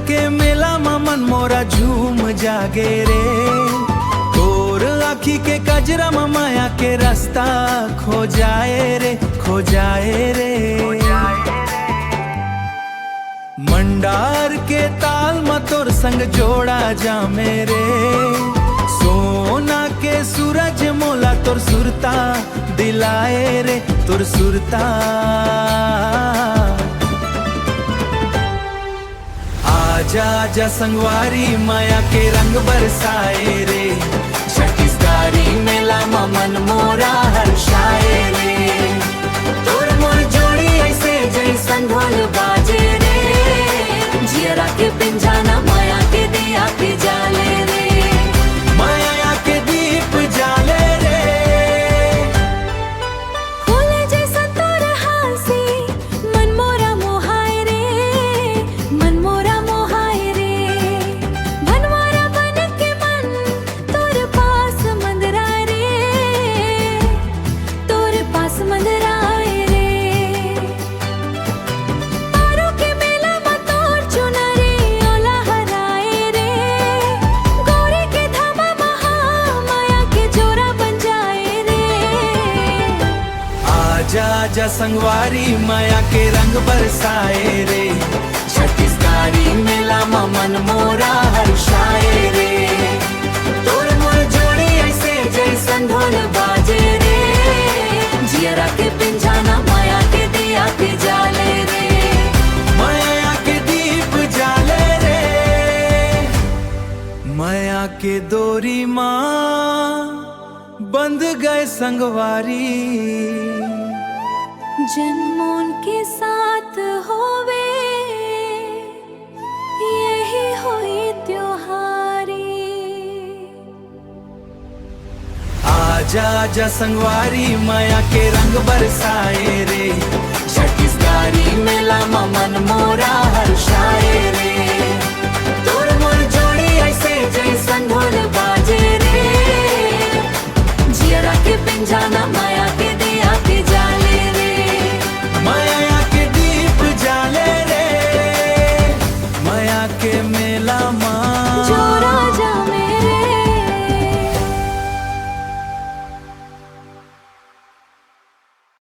के मेला में मन मोरा झूम जागे रे। तोर आखी के कजरा में माया के रास्ता खो जाए रे, खो जाए रे। मंडार के ताल में तोर संग जोड़ा जा मेरे। सोना के सूरज मोला तोर सुरता दिलाए रे, तोर सुरता। आजा आजा संगवारी माया के रंग बरसाए रे। छत्तीसगढ़ी मेला में मन मोरा हर्षाए रे। तोर मोर जोड़ी ऐसे जैसन ढोल बाजे रे। जियरा के पिंजाना माया के दिया के जाले रे। माया के दीप जाले रे। फूले जैसा तोर हासी मन मोरा मोहाए रे, मन मोरा मोहाए रे। बनवारा बन के मन तोर पास मंदराए रे, तोर पास मंदराए रे। पारो के मेला में तोर चुनरी ओला हराए रे। गौरी के धामा महा माया के जोरा बन जाए रे। आजा आजा संगवारी माया के रंग बरसाए रे। छत्तीसगढ़ी मेला में मन मोरा हर्षाए रे। तोर मोर जोड़ी ऐसे जैसन ढोल बाजे रे। जियरा के पिंजाना माया के दिया के जाले रे। माया के दीप जाले रे। माया के डोरी माँ बंध गए संगवारी। जन्मों के साथ होवे यही हुई त्योहारी। आजा आजा संगवारी माया के रंग बरसाए रे।